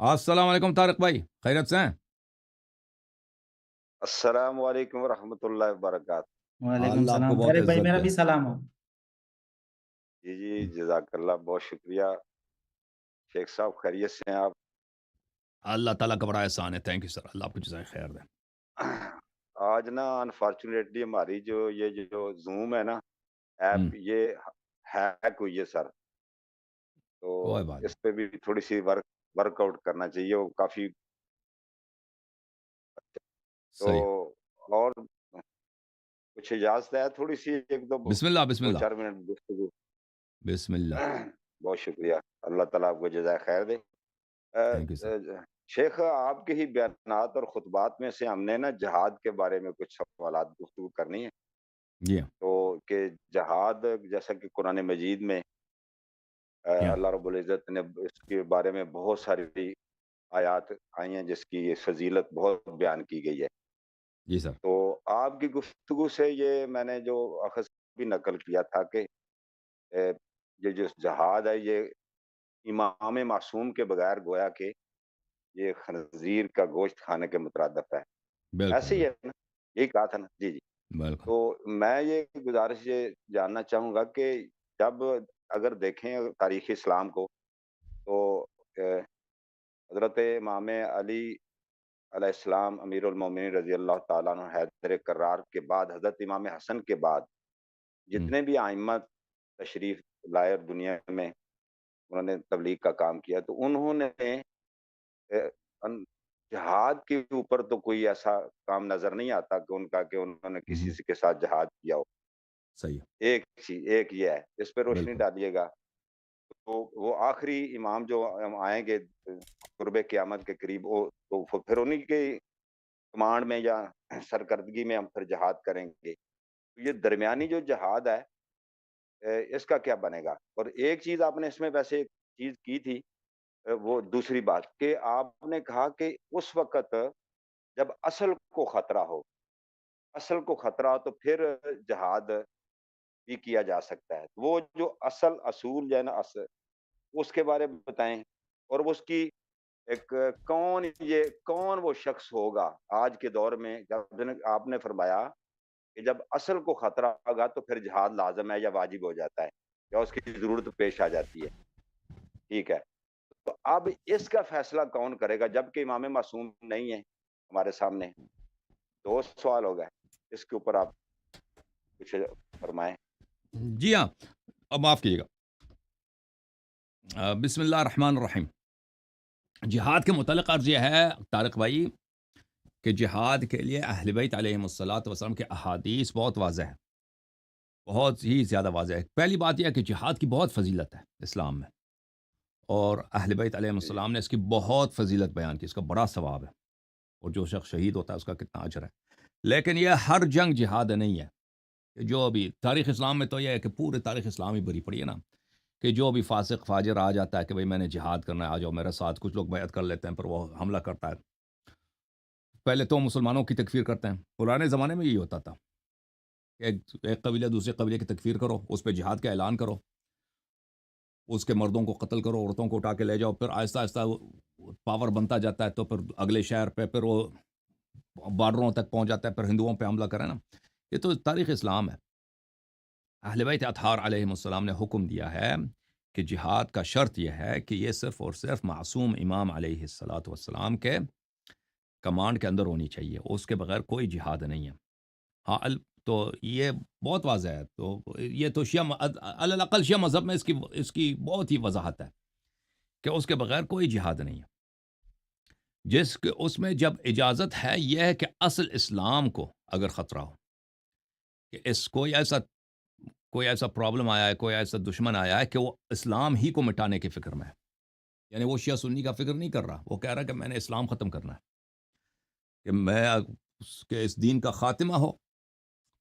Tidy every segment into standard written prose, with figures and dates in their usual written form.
السلام علیکم طارق بھائی، خیریت سے ہیں؟ السلام علیکم ورحمۃ اللہ وبرکاتہ۔ اللہ وعلیکم آپ کو السلام بہت طارق بھائی، عزت میرا دے۔ بھی سلام ہو۔ جی جی، جزاک اللہ، بہت شکریہ۔ شیخ صاحب خیریت سے ہیں آپ؟ اللہ تعالیٰ کا بڑا احسان ہے، تھینک یو سر، اللہ آپ کو جزائے خیر دے۔ آج نا انفارچونیٹلی ہماری جو زوم ہے نا ہوں، ایپ، یہ ہیک ہوئی ہے سر۔ تو کوئی بات نہیں، اس پہ بھی تھوڑی سی ورک آؤٹ کرنا چاہیے، وہ کافی تو۔ صحیح۔ اور کچھ اجازت ہے تھوڑی سی، ایک دو بسم اللہ بسم دو اللہ، چار منٹ گفتگو؟ بسم اللہ، بہت شکریہ، اللہ تعالیٰ آپ کو جزائے خیر دے۔ Thank you sir. شیخ، آپ کے ہی بیانات اور خطبات میں سے ہم نے نا جہاد کے بارے میں کچھ سوالات گفتگو کرنی ہے۔ جی ہاں، تو کہ جہاد، جیسا کہ قرآن مجید میں جی ہاں، اللہ رب العزت نے اس کے بارے میں بہت ساری آیات آئی ہیں جس کی فضیلت بہت بیان کی گئی ہے۔ جی سر۔ تو آپ کی گفتگو سے یہ میں نے جو اخذ بھی نقل کیا تھا کہ اے، یہ جو جہاد ہے یہ امام معصوم کے بغیر گویا کہ یہ خنزیر کا گوشت کھانے کے مترادف ہے۔ بالکل ایسے ہی ہے بالکل نا؟ یہی کہا تھا نا؟ جی جی۔ بالکل۔ تو میں یہ گزارش یہ جاننا چاہوں گا کہ جب اگر دیکھیں تاریخ اسلام کو، تو اے، حضرت امام علی علیہ السلام امیر المومنین رضی اللہ تعالیٰ عنہ حیدر کرار کے بعد، حضرت امام حسن کے بعد ہوں، جتنے بھی ائمہ تشریف لائے اور دنیا میں انہوں نے تبلیغ کا کام کیا، تو انہوں نے اے، ان- جہاد کے اوپر تو کوئی ایسا کام نظر نہیں آتا کہ ان کا کہ انہوں نے کسی ہوں، سے کے ساتھ جہاد کیا ہو۔ صحیح ہے، ایک چیز ایک یہ ہے، اس پہ روشنی بالکل۔ ڈالیے گا۔ تو وہ آخری امام جو آئیں گے قرب قیامت کے قریب، وہ تو پھر انہیں کے کمانڈ میں یا سرکردگی میں ہم پھر جہاد کریں گے۔ تو یہ درمیانی جو جہاد ہے، اس کا کیا بنے گا؟ اور ایک چیز آپ نے اس میں ویسے ایک چیز کی تھی، وہ دوسری بات کہ آپ نے کہا کہ اس وقت جب اصل کو خطرہ ہو تو پھر جہاد بھی کیا جا سکتا ہے۔ وہ جو اصول جو ہے نا، اس کے بارے میں بتائیں۔ اور وہ اس کی ایک کون وہ شخص ہوگا آج کے دور میں، جب آپ نے فرمایا کہ جب اصل کو خطرہ ہوگا تو پھر جہاد لازم ہے یا واجب ہو جاتا ہے یا اس کی ضرورت پیش آ جاتی ہے، ٹھیک ہے؟ تو اب اس کا فیصلہ کون کرے گا جبکہ امام معصوم نہیں ہے ہمارے سامنے؟ دو سوال ہو گئے، اس کے اوپر آپ کچھ فرمائیں۔ جی ہاں، اب معاف کیجیے گا۔ بسم اللہ الرحمن الرحیم۔ جہاد کے متعلق عرض یہ ہے طارق بھائی کہ جہاد کے لیے اہل بیت علیہم الصلوۃ والسلام کے احادیث بہت واضح ہے، بہت ہی زیادہ واضح ہے۔ پہلی بات یہ ہے کہ جہاد کی بہت فضیلت ہے اسلام میں، اور اہل بیت علیہم جی السلام نے اس کی بہت فضیلت بیان کی، اس کا بڑا ثواب ہے، اور جو شخص شہید ہوتا ہے اس کا کتنا اجر ہے۔ لیکن یہ ہر جنگ جہاد نہیں ہے، کہ جو ابھی تاریخ اسلام میں تو یہ ہے کہ پورے تاریخ اسلام ہی بری پڑی ہے نا، کہ جو بھی فاسق فاجر آ جاتا ہے کہ بھئی میں نے جہاد کرنا ہے، آ جاؤ میرے ساتھ، کچھ لوگ بیعت کر لیتے ہیں پر وہ حملہ کرتا ہے، پہلے تو مسلمانوں کی تکفیر کرتے ہیں، پرانے زمانے میں یہی ہوتا تھا، ایک قبیلہ دوسرے قبیلے کی تکفیر کرو، اس پہ جہاد کا اعلان کرو، اس کے مردوں کو قتل کرو، عورتوں کو اٹھا کے لے جاؤ، پھر آہستہ آہستہ پاور بنتا جاتا ہے تو پھر اگلے شہر پہ، پھر وہ بارڈروں تک پہنچ جاتا ہے، پھر ہندوؤں پہ حملہ کرے نا۔ یہ تو تاریخ اسلام ہے۔ اہل بیت اطہار علیہم السلام نے حکم دیا ہے کہ جہاد کا شرط یہ ہے کہ یہ صرف اور صرف معصوم امام علیہ الصلاۃ والسلام کے کمانڈ کے اندر ہونی چاہیے، اس کے بغیر کوئی جہاد نہیں ہے۔ ہاں تو یہ بہت واضح ہے، تو یہ تو علی الاقل شیعہ مذہب میں اس کی بہت ہی وضاحت ہے کہ اس کے بغیر کوئی جہاد نہیں ہے، جس کے اس میں جب اجازت ہے یہ ہے کہ اصل اسلام کو اگر خطرہ ہو، کہ اس کوئی ایسا پرابلم آیا ہے، کوئی ایسا دشمن آیا ہے کہ وہ اسلام ہی کو مٹانے کی فکر میں ہے، یعنی وہ شیعہ سنی کا فکر نہیں کر رہا، وہ کہہ رہا ہے کہ میں نے اسلام ختم کرنا ہے، کہ میں اس دین کا خاتمہ ہو،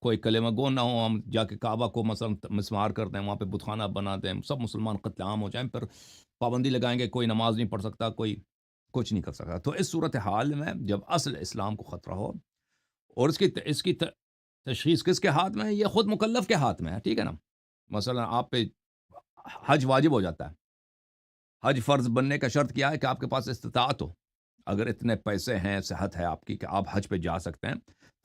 کوئی کلمہ گو نہ ہو، ہم جا کے کعبہ کو مثلا مسمار کر دیں، وہاں پہ بت خانہ بنا دیں، سب مسلمان قتل عام ہو جائیں، پھر پابندی لگائیں گے، کوئی نماز نہیں پڑھ سکتا، کوئی کچھ نہیں کر سکتا۔ تو اس صورتحال میں جب اصل اسلام کو خطرہ ہو، اور اس کی تشخیص کس کے ہاتھ میں ہے؟ یہ خود مکلف کے ہاتھ میں ہے، ٹھیک ہے نا؟ مثلا آپ پہ حج واجب ہو جاتا ہے، حج فرض بننے کا شرط کیا ہے کہ آپ کے پاس استطاعت ہو. اگر اتنے پیسے ہیں، صحت ہے آپ کی کہ آپ حج پہ جا سکتے ہیں،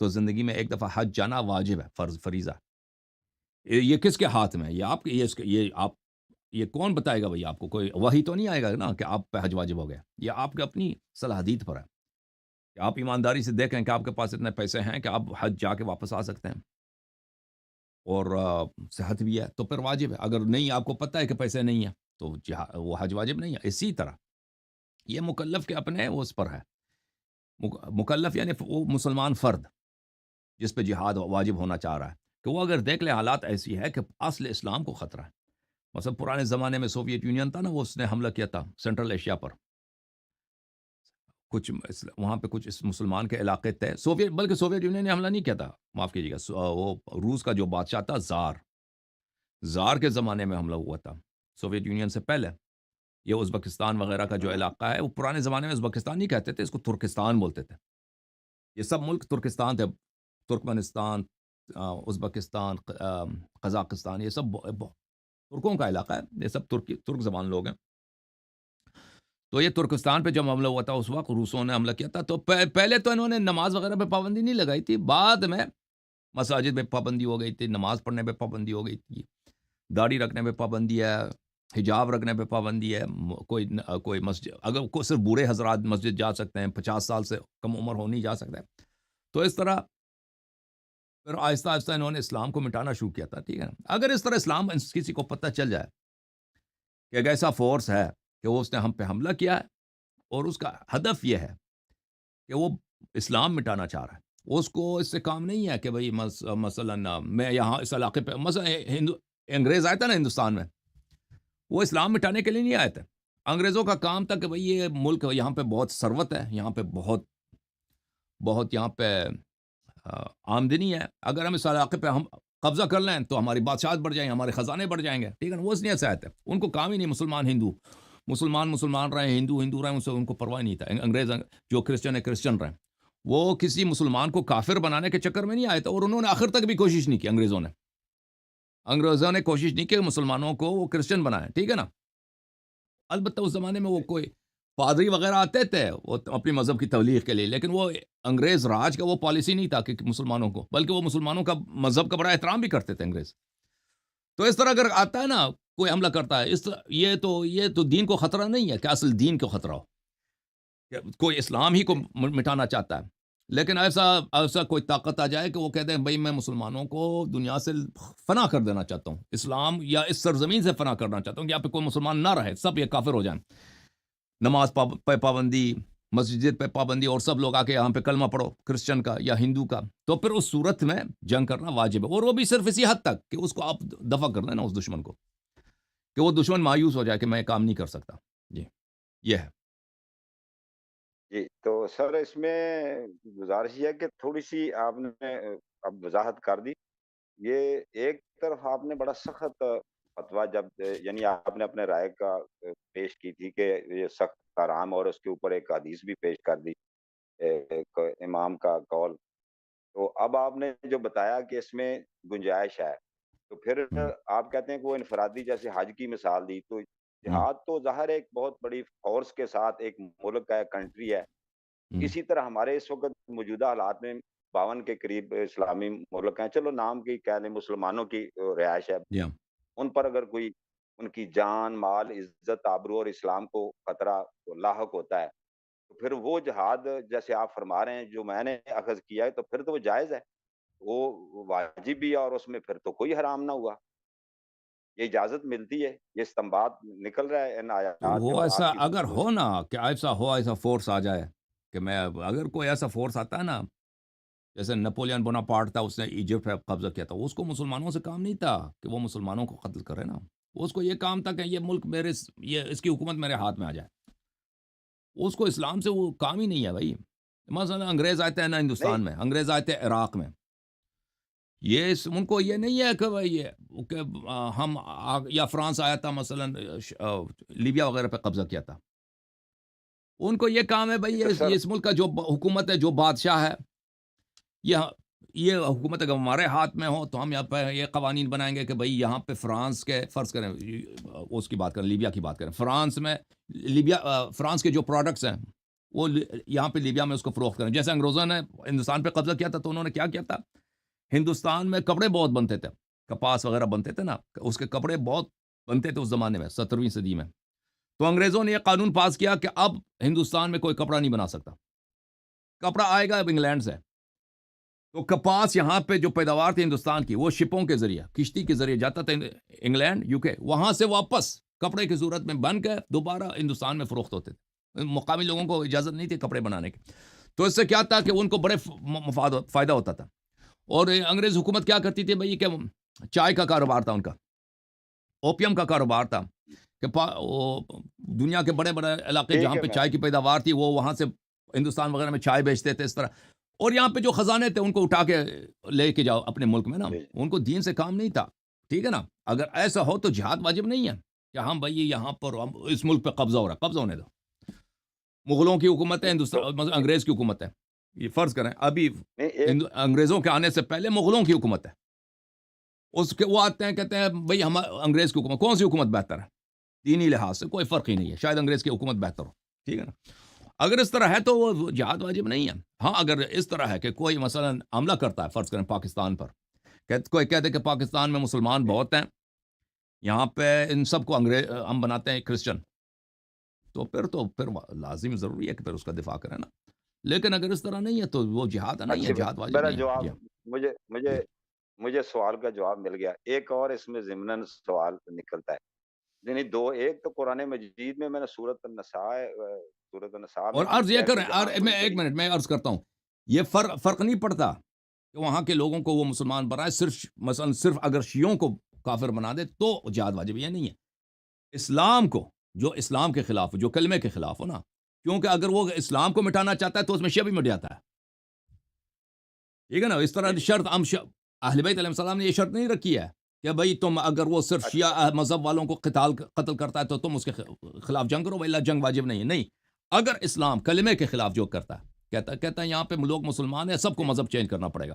تو زندگی میں ایک دفعہ حج جانا واجب ہے، فریضہ. یہ کس کے ہاتھ میں ہے؟ یہ آپ کے، یہ کون بتائے گا بھائی آپ کو؟ کوئی وحی تو نہیں آئے گا نا کہ آپ پہ حج واجب ہو گیا. یہ آپ کے اپنی صلاحیت پر ہے کہ آپ ایمانداری سے دیکھیں کہ آپ کے پاس اتنے پیسے ہیں کہ آپ حج جا کے واپس آ سکتے ہیں، اور صحت بھی ہے تو پھر واجب ہے. اگر نہیں، آپ کو پتہ ہے کہ پیسے نہیں ہیں، تو وہ حج واجب نہیں ہے. اسی طرح یہ مکلف کے اپنے اس پر ہے. مکلف یعنی وہ مسلمان فرد جس پہ جہاد واجب ہونا چاہ رہا ہے، کہ وہ اگر دیکھ لے حالات ایسی ہے کہ اصل اسلام کو خطرہ ہے. مثلا پرانے زمانے میں سوویت یونین تھا نا، وہ اس نے حملہ کیا تھا سینٹرل ایشیا پر. وہاں پہ کچھ اس مسلمان کے علاقے تھے. بلکہ سوویت یونین نے حملہ نہیں کیا تھا، معاف کیجیے گا، وہ روس کا جو بادشاہ تھا، زار کے زمانے میں حملہ ہوا تھا، سوویت یونین سے پہلے. یہ ازبکستان وغیرہ کا جو علاقہ ہے، وہ پرانے زمانے میں ازبکستان نہیں کہتے تھے، اس کو ترکستان بولتے تھے. یہ سب ملک ترکستان تھے، ترکمنستان، ازبکستان، قزاقستان، یہ سب ترکوں کا علاقہ ہے. یہ سب ترک زبان لوگ ہیں. تو یہ ترکستان پہ جب حملہ ہوا تھا، اس وقت روسوں نے حملہ کیا تھا. تو پہلے تو انہوں نے نماز وغیرہ پہ پابندی نہیں لگائی تھی، بعد میں مساجد پہ پابندی ہو گئی تھی، نماز پڑھنے پہ پابندی ہو گئی تھی، داڑھی رکھنے پہ پابندی ہے، حجاب رکھنے پہ پابندی ہے. کوئی مسجد، اگر صرف بوڑھے حضرات مسجد جا سکتے ہیں، 50 سال سے کم عمر ہو نہیں جا سکتے. تو اس طرح پھر آہستہ آہستہ انہوں نے اسلام کو مٹانا شروع کیا تھا. ٹھیک ہے نا. اگر اس طرح اسلام کسی کو پتہ چل جائے کہ ایک ایسا فورس ہے کہ وہ اس نے ہم پہ حملہ کیا ہے، اور اس کا ہدف یہ ہے کہ وہ اسلام مٹانا چاہ رہا ہے، اس کو اس سے کام نہیں ہے کہ بھئی مثلا میں یہاں اس علاقے پہ، مثلا انگریز آئے تھے نا ہندوستان میں، وہ اسلام مٹانے کے لیے نہیں آئے تھے. انگریزوں کا کام تھا کہ بھئی یہ ملک، یہاں پہ بہت ثروت ہے، یہاں پہ بہت یہاں پہ آمدنی ہے، اگر ہم اس علاقے پہ ہم قبضہ کر لیں تو ہماری بادشاہت بڑھ جائیں گے، ہمارے خزانے بڑھ جائیں گے. ٹھیک ہے نا. وہ اس نیت سے آئے تھے. ان کو کام ہی نہیں مسلمان رہے، ہندو رہے، ان کو پرواہ نہیں تھا. انگریز جو کرسچن ہے، کرسچن رہے. وہ کسی مسلمان کو کافر بنانے کے چکر میں نہیں آئے تھے، اور انہوں نے آخر تک بھی کوشش نہیں کی. انگریزوں نے کوشش نہیں کی کہ مسلمانوں کو وہ کرسچن بنائیں. ٹھیک ہے نا. البتہ اس زمانے میں وہ کوئی پادری وغیرہ آتے تھے وہ اپنی مذہب کی تبلیغ کے لیے، لیکن وہ انگریز راج کا وہ پالیسی نہیں تھا کہ مسلمانوں کو، بلکہ وہ مسلمانوں کا مذہب کا بڑا احترام بھی کرتے تھے انگریز. تو اس طرح اگر آتا ہے نا، کوئی حملہ کرتا ہے، یہ تو دین کو خطرہ نہیں ہے کہ اصل دین کو خطرہ ہو، کہ کوئی اسلام ہی کو مٹانا چاہتا ہے. لیکن ایسا کوئی طاقت آ جائے کہ وہ کہتے ہیں بھائی میں مسلمانوں کو دنیا سے فنا کر دینا چاہتا ہوں، اسلام یا اس سرزمین سے فنا کرنا چاہتا ہوں، کہ یہاں پہ کوئی مسلمان نہ رہے، سب یہ کافر ہو جائیں. نماز پہ پابندی، مسجد پہ پابندی، اور سب لوگ آ کے یہاں پہ کلمہ پڑھو، کرسچن کا یا ہندو کا. تو پھر اس صورت میں جنگ کرنا واجب ہے، اور وہ بھی صرف اسی حد تک کہ اس کو آپ دفع کر لیں نا، اس دشمن کو، کہ وہ دشمن مایوس ہو جائے کہ میں کام نہیں کر سکتا. جی، یہ ہے. جی، تو سر اس میں گزارش یہ ہے کہ تھوڑی-سی آپ نے اب وضاحت کر دی. یہ ایک طرف آپ نے بڑا سخت فتویٰ جب یعنی آپ نے اپنے رائے کا پیش کی تھی کہ یہ سخت حرام، اور اس کے اوپر ایک حدیث بھی پیش کر دی، ایک امام کا قول. تو اب آپ نے جو بتایا کہ اس میں گنجائش ہے، تو پھر ہوں، آپ کہتے ہیں کہ وہ انفرادی جیسے حج کی مثال دی، تو ہوں، جہاد تو ظاہر ہے ایک بہت بڑی فورس کے ساتھ ایک ملک ہے، کنٹری ہے. ہوں، اسی طرح ہمارے اس وقت موجودہ حالات میں 52 کے قریب اسلامی ملک ہیں، چلو نام کی کہہ لیں مسلمانوں کی رہائش ہے. جی، ان پر اگر کوئی ان کی جان، مال، عزت، آبرو اور اسلام کو خطرہ لاحق ہوتا ہے، تو پھر وہ جہاد جیسے آپ فرما رہے ہیں جو میں نے اخذ کیا ہے، تو پھر تو وہ جائز ہے، وہ واجب بھی ہے، اور اس میں پھر تو کوئی حرام نہ ہوا. یہ اجازت ملتی ہے، یہ استنباط نکل رہا ہے ان تو آیات وہ اور ایسا آپ کی اگر گفتگو ہو سے. نا کہ ایسا فورس آ جائے کہ میں، اگر کوئی ایسا فورس آتا ہے نا، جیسے نپولین بوناپارٹ تھا، اس نے ایجپٹ پہ قبضہ کیا تھا، اس کو مسلمانوں سے کام نہیں تھا کہ وہ مسلمانوں کو قتل کرے نا. اس کو یہ کام تھا کہ یہ ملک اس کی حکومت میرے ہاتھ میں آ جائے. اس کو اسلام سے وہ کام ہی نہیں ہے بھائی. مثلا انگریز آتے ہیں نا نہیں، ہندوستان میں، انگریز آتے ہیں عراق میں، ان کو یہ نہیں ہے کہ بھائی کہ یا فرانس آیا تھا مثلا، لیبیا وغیرہ پہ قبضہ کیا تھا. ان کو یہ کام ہے بھائی، یہ تو سر اس ملک کا جو حکومت ہے، جو بادشاہ ہے، یہ یہ حکومت اگر ہمارے ہاتھ میں ہو تو ہم یہاں پہ یہ قوانین بنائیں گے کہ بھئی یہاں پہ فرانس کے فرض کریں اس کی بات کریں، لیبیا کی بات کریں، فرانس میں فرانس کے جو پروڈکٹس ہیں وہ یہاں پہ لیبیا میں اس کو فروخت کریں. جیسے انگریزوں نے ہندوستان پہ قبضہ کیا تھا تو انہوں نے کیا کیا تھا، ہندوستان میں کپڑے بہت بنتے تھے، کپاس وغیرہ بنتے تھے نا، اس کے کپڑے بہت بنتے تھے اس زمانے میں 17ویں صدی میں. تو انگریزوں نے یہ قانون پاس کیا کہ اب ہندوستان میں کوئی کپڑا نہیں بنا سکتا، کپڑا آئے گا اب انگلینڈ سے. تو کپاس یہاں پہ جو پیداوار تھی ہندوستان کی وہ شپوں کے ذریعے، کشتی کے ذریعے جاتا تھا انگلینڈ یو کے، وہاں سے واپس کپڑے کی صورت میں بن کے دوبارہ ہندوستان میں فروخت ہوتے تھے. مقامی لوگوں کو اجازت نہیں تھی کپڑے بنانے کی. تو اس سے کیا تھا کہ ان کو بڑے فائدہ ہوتا تھا. اور انگریز حکومت کیا کرتی تھی بھائی کہ چائے کا کاروبار تھا ان کا، اوپیم کا کاروبار تھا کہ دنیا کے بڑے بڑے علاقے جہاں ٹھیک ہے پہ میں چائے کی پیداوار تھی وہ وہاں سے ہندوستان وغیرہ میں چائے بیچتے تھے اس طرح. اور یہاں پہ جو خزانے تھے ان کو اٹھا کے لے کے جاؤ اپنے ملک میں نا، جی ان کو دین سے کام نہیں تھا. ٹھیک ہے نا. اگر ایسا ہو تو جہاد واجب نہیں ہے کہ ہم بھائی یہاں پر اس ملک پہ قبضہ ہو رہا ہے، قبضہ ہونے دو. مغلوں کی حکومت ہے تو ہندوستان، انگریز کی حکومت ہے. یہ فرض کریں ابھی نہیں ایک انگریزوں کے آنے سے پہلے مغلوں کی حکومت ہے. اس کے وہ آتے ہیں کہتے ہیں بھئی ہم انگریز کی حکومت، کون سی حکومت بہتر ہے؟ دینی لحاظ سے کوئی فرق ہی نہیں ہے، شاید انگریز کی حکومت بہتر ہو. ٹھیک ہے نا. اگر اس طرح ہے تو وہ جہاد واجب نہیں ہے. ہاں اگر اس طرح ہے کہ کوئی مثلا حملہ کرتا ہے فرض کریں پاکستان پر، کوئی کہتے کہ پاکستان میں مسلمان جی بہت ہیں، یہاں پہ ان سب کو انگریز ہم بناتے ہیں کرسچن، تو پھر لازم ضروری ہے کہ پھر اس کا دفاع کریں نا. لیکن اگر اس طرح نہیں ہے تو وہ جہاد نہیں ہے، اچھا جہاد واجب میرا نہیں ہے. جواب جی ہاں. مجھے جی مجھے مجھے سوال کا جواب مل گیا. ایک اور اس میں ضمناً سوال نکلتا ہے. یعنی دو، ایک تو قرآن مجید میں نے سورۃ النساء میں اور بھی عرض یہ کیا کریں کہ جہاں میں کوئی ایک بڑی منٹ میں عرض کرتا ہوں، یہ فرق نہیں پڑتا کہ وہاں کے لوگوں کو وہ مسلمان بنائے، صرف مثلا صرف اگر شیعوں کو کافر بنا دے تو جہاد واجب. یہ نہیں ہے. اسلام کو، جو اسلام کے خلاف ہو، جو کلمے کے خلاف ہو نا، کیونکہ اگر وہ اسلام کو مٹانا چاہتا ہے تو اس میں شیعہ بھی مٹ جاتا ہے. ٹھیک ہے نا. اس طرح جی جی شرط اہل بیت علیہ السلام نے یہ شرط نہیں رکھی ہے کہ بھئی تم اگر وہ صرف اچھا شیعہ مذہب والوں کو قتل کرتا ہے تو تم اس کے خلاف جنگ کرو، اللہ جنگ واجب نہیں ہے. نہیں، اگر اسلام کلمے کے خلاف جو کرتا ہے، کہتا ہے یہاں پہ لوگ مسلمان ہیں، سب کو جی مذہب چینج کرنا پڑے گا،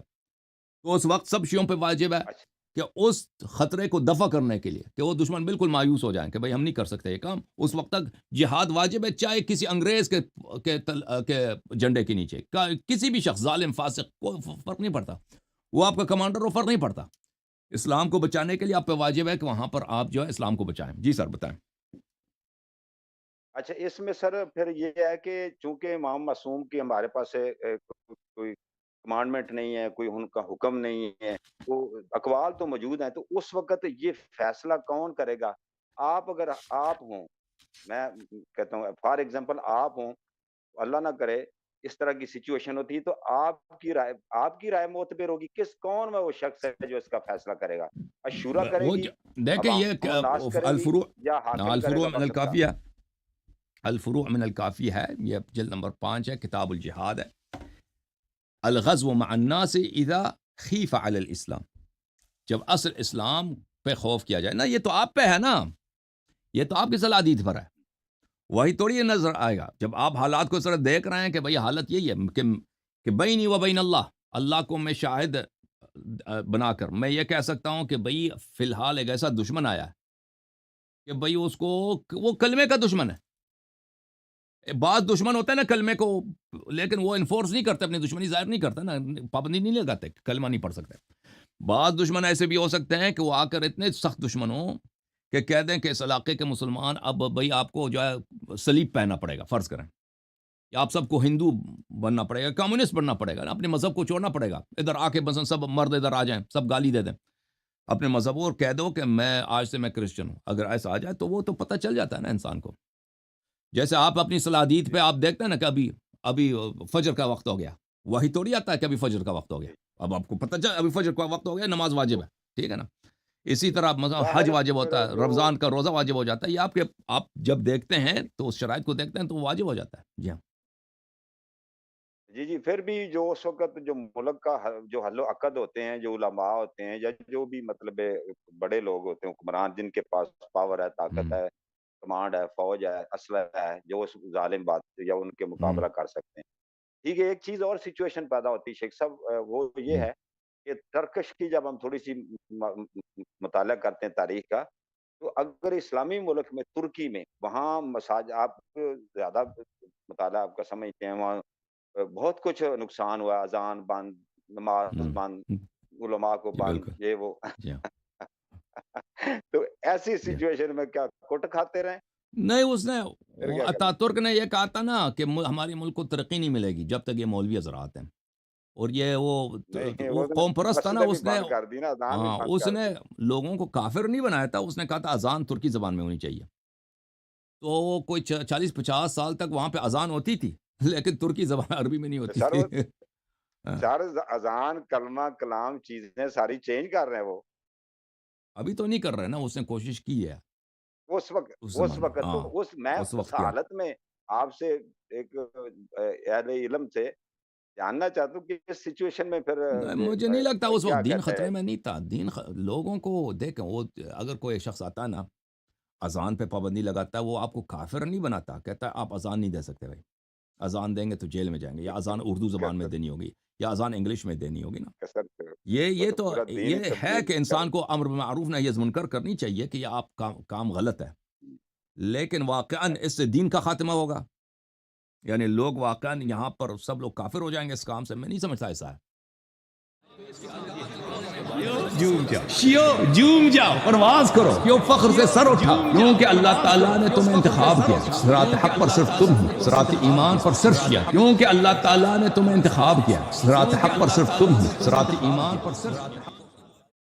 تو اس وقت سب شیعوں پہ واجب ہے اچھا کہ اس خطرے کو دفع کرنے کے لیے کہ وہ دشمن بالکل مایوس ہو جائیں کہ بھئی ہم نہیں کر سکتے یہ کام، اس وقت تک جہاد واجب ہے، چاہے کسی انگریز کے جھنڈے کے نیچے کسی بھی شخص ظالم فاسق، کوئی فرق نہیں پڑتا، وہ آپ کا کمانڈر ہو، فرق نہیں پڑتا. اسلام کو بچانے کے لیے آپ پہ واجب ہے کہ وہاں پر آپ جو ہے اسلام کو بچائیں. جی سر بتائیں. اچھا اس میں سر پھر یہ ہے کہ چونکہ امام معصوم کی ہمارے پاس کوئی کمانڈمنٹ نہیں ہے، کوئی ان کا حکم نہیں ہے، وہ اقوال تو موجود ہیں، تو اس وقت یہ فیصلہ کون کرے گا؟ اگر آپ ہوں، میں کہتا ہوں فار ایگزامپل آپ ہوں، اللہ نہ کرے اس طرح کی سچویشن ہوتی ہے، تو آپ کی رائے معتبر ہوگی، کون میں وہ شخص ہے جو اس کا فیصلہ کرے گا؟ اشورا کرے وہ گی، دیکھیں یہ عوام الناس کرے گی، الفروع یا حاکم کرے الفروع گا من وقت کا؟ الکافیہ، الفروع من الکافی ہے، یہ جلد نمبر 5 ہے، کتاب الجہاد ہے. الغزو مع الناس اذا خیف علی الاسلام، جب اصل اسلام پہ خوف کیا جائے نا، یہ تو آپ پہ ہے نا، یہ تو آپ کی صلاحیت پر ہے. وہی تھوڑی یہ نظر آئے گا جب آپ حالات کو اس طرح دیکھ رہے ہیں کہ بھئی حالت یہی ہے کہ بینی و بین اللہ کو میں شاہد بنا کر میں یہ کہہ سکتا ہوں کہ بھئی فی الحال ایک ایسا دشمن آیا ہے کہ بھئی اس کو وہ کلمے کا دشمن ہے. بعض دشمن ہوتا ہے نا کلمے کو، لیکن وہ انفورس نہیں کرتے، اپنی دشمنی ظاہر نہیں کرتے نا، پابندی نہیں لگاتے، کلمہ نہیں پڑھ سکتے. بعض دشمن ایسے بھی ہو سکتے ہیں کہ وہ آ کر اتنے سخت دشمن ہوں کہ کہہ دیں کہ اس علاقے کے مسلمان اب بھئی آپ کو جو ہے صلیب پہننا پڑے گا، فرض کریں، یا آپ سب کو ہندو بننا پڑے گا، کمیونسٹ بننا پڑے گا، اپنے مذہب کو چھوڑنا پڑے گا، ادھر آ کے مثلا سب مرد ادھر آ جائیں، سب گالی دے دیں اپنے مذہب کو، اور کہہ دو کہ میں آج سے میں کرسچن ہوں. اگر ایسا آ جائے تو وہ تو پتہ چل جاتا ہے نا انسان کو. جیسے آپ اپنی صلاحیت پہ آپ دیکھتے ہیں نا کہ ابھی فجر کا وقت ہو گیا، وہی تھوڑی آتا ہے کہ ابھی فجر کا وقت ہو گیا. جی اب آپ کو پتہ چل ابھی فجر کا وقت ہو گیا، نماز واجب تو ہے. ٹھیک ہے نا. اسی طرح مثلا حج ظاہر واجب پھر ہوتا ہے، جو رمضان کا روزہ واجب ہو جاتا ہے، یہ آپ جب دیکھتے ہیں تو اس شرائط کو دیکھتے ہیں تو وہ واجب ہو جاتا ہے. جی ہاں. جی پھر بھی جو اس وقت جو ملک کا جو حل و عقد ہوتے ہیں، جو علماء ہوتے ہیں، یا جو بھی مطلب بڑے لوگ ہوتے ہیں حکمران، جن کے پاس پاور ہے، طاقت ہوں، ہے، کمانڈ ہے، فوج ہے، اسلحہ ہے، جو اس ظالم بات یا ان کے ہوں، مقابلہ کر سکتے ہیں. ٹھیک ہے. ایک چیز اور سچویشن پیدا ہوتی ہے شیخ صاحب، وہ یہ جی ہے کہ ٹرکش کی جب ہم تھوڑی سی مطالعہ کرتے ہیں تاریخ کا، تو اگر اسلامی ملک میں ترکی میں وہاں آپ زیادہ مطالعہ آپ کا سمجھتے ہیں، وہاں بہت کچھ نقصان ہوا، اذان بند، نماز ہوں، بند، ہوں، علماء کو جی بند، بالکل، یہ وہ جی ہاں، تو ایسی جی ہاں۔ سچویشن میں کیا کٹ کھاتے رہیں؟ نہیں اس نے پھر کیا کریں؟ اتا ترک نے یہ کہا تھا نا کہ ہمارے ملک کو ترقی نہیں ملے گی جب تک یہ مولوی حضرات ہیں، اور یہ نہیں، وہ اس نے قوم پرست تھا نا، مسجدیں بھی اس نے بند کر دی نا، اذان بھی ہاں بند اس کر نے دی۔ لوگوں کو کافر نہیں بنایا تھا، اس نے کہا تھا اذان ترکی زبان میں ہونی چاہیے، تو وہ کوئی 40-50 سال تک وہاں پہ اذان ہوتی تھی لیکن ترکی زبان عربی میں نہیں ہوتی سر تھی وہ ہاں، سر اذان، کلمہ، کلام چیزیں ساری چینج کر رہے ہیں وہ، ابھی تو نہیں کر رہے نا، اس نے کوشش کی ہے اس وقت اس اس زمانے وقت تو ہاں میں اس اس وقت کیا حالت میں آپ سے ایک اہل علم سے جاننا چاہتا ہوں کہ اس سچویشن میں پھر مجھے نہیں لگتا اس کیا وقت دین کہتے خطرے ہیں؟ میں نہیں تھا، لوگوں کو دیکھیں، وہ اگر کوئی شخص آتا ہے نا اذان پہ پابندی لگاتا ہے، وہ آپ کو کافر نہیں بناتا، کہتا ہے آپ اذان نہیں دے سکتے بھائی، اذان دیں گے تو جیل میں جائیں گے، یا اذان اردو زبان میں کثرت دینی ہوگی یا اذان انگلش میں دینی ہوگی نا، کثرت وہ یہ تو تو پورا دین ہی یہ ہے تبدیل کہ کر انسان کو امر بالمعروف نہی عن المنکر کرنی چاہیے کہ یہ آپ کام غلط ہے، لیکن واقعاً اس سے دین کا خاتمہ ہوگا، یعنی لوگ واقعاً یہاں پر سب لوگ کافر ہو جائیں گے اس کام سے، میں نہیں سمجھتا ایسا ہے۔ جھوم جاؤ شیو، جھوم جاؤ، پرواز کرو، کیوں فخر سے سر اٹھا، کیونکہ اللہ تعالیٰ نے تمہیں انتخاب کیا، صراط حق پر صرف تم ہو، صراط ایمان پر صرف کیا، کیونکہ اللہ تعالیٰ نے تمہیں انتخاب کیا، صراط حق پر صرف تم ہو، صراط ایمان پر صرف